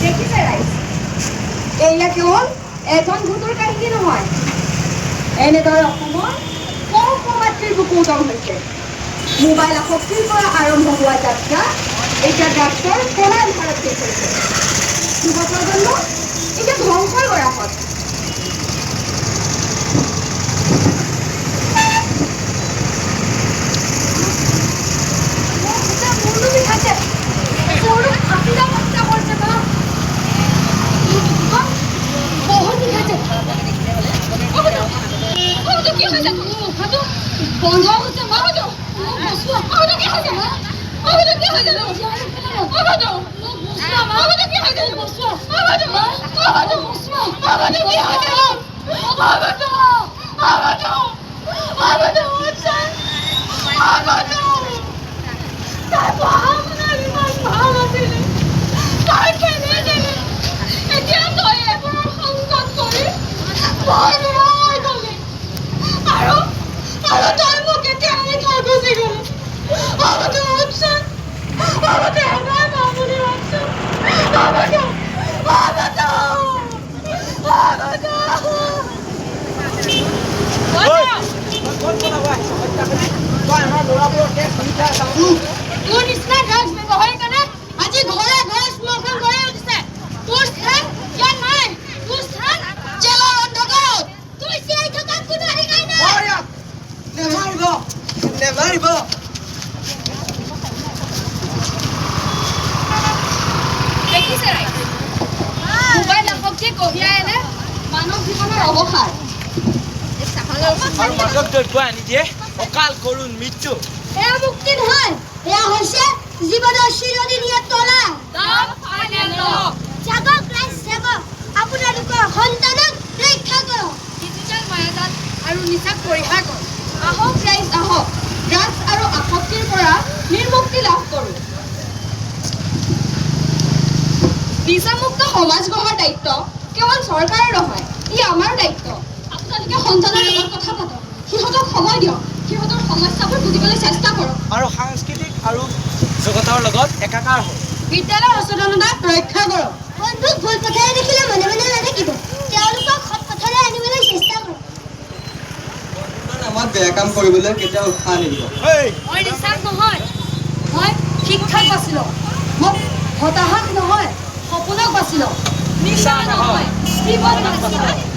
দেখিছে ৰাইজ, এয়া কেৱল এখন ভূতৰ কাহিনী নহয়, এনেদৰে অসমৰ ক মাতৃৰ বুকু উদং হৈছে। মোবাইল আসক্তিৰ পৰা আৰম্ভ হোৱা যাত্ৰা এতিয়া ড্ৰাগছৰ প্ৰধান ধাৰত শেষ হৈছে। যুৱ প্ৰজন্ম এতিয়া ধ্বংসৰ গৰাহত। বন্ধ হচ্ছে মারো আমাদের কি হয়েছে আমাদের কি হয়েছে আমাদের কি হয়েছে আমাদের কি হয়েছে তার ভাবনার ইমান ভাল আছিল তার কেনে দিলে এতিয়া তই এবাৰ সংকট কৰি বৰবাই গলি আৰু তই মোক এতিয়া আমি থৈ গুচি গলি আমাদেৰ অপশন আমাদেৰ এবাৰ মামুলি অপশন আমাদেৰ তোৰ নিচিনা ড্ৰাগছ ব্যৱহাৰ কাৰণে আজি ঘৰে ঘৰে স্মগলিং কৰি উঠিছে। তোৰ স্থান ইয়াত নাই, তোৰ স্থান জেলৰ অন্ধকাৰত। তোৰ জীয়াই থকা কোনো অধিকাৰ নাই। নেমাৰিব দেখিছে ৰাইজ, মোবাইল আসক্তিয়ে কঢ়িয়াই আনে মানৱ জীৱনৰ অৱসাদ। আৰু মাদক দ্ৰব্য আনি দিয়ে অকাল কৰুণ মৃত্যু। এয়া মুক্তি নহয়, এয়া হৈছে জীৱনৰ চিৰদিনীয়া তলা। জাগক ৰাইজ জাগক, আপোনালোকৰ সন্তানক ৰক্ষা কৰক। ডিজিটেল মায়াজাল আৰু নিচাক পৰিহাৰ কৰক। আহক ৰাইজ আহক, ড্ৰাগছ আৰু আসক্তিৰ পৰা নিৰ্মুক্তি লাভ কৰোঁ। নিচামুক্ত সমাজ গঢ়াৰ দায়িত্ব কেৱল চৰকাৰৰ নহয়, ই আমাৰ দায়িত্ব। আপোনালোকে সন্তানৰ লগত কথা পাতক, সিহঁতক সময় দিয়ক, সিহঁতৰ সমস্যাবোৰ বুজিবলৈ চেষ্টা কৰক আৰু সাংস্কৃতিক আৰু জগতৰ লগত একাকাৰ হওক। বিদ্যালয়ৰ সচেতনতাক ৰক্ষা কৰক। বন্ধুক ভুল পথেৰে দেখিলে মনে মনে নাথাকিব, তেওঁলোকক সৎ পথলৈ আনিবলৈ চেষ্টা কৰক। আমাক বেয়া কাম কৰিবলৈ কেতিয়াও উৎসাহ নিদিব। মই নিচাক নহয়, মই শিক্ষাক বাচিলোঁ। মোক হতাশাক নহয়, সপোনক বাচিলোঁ। নিচা নহয়, জীৱন বাচিলোঁ।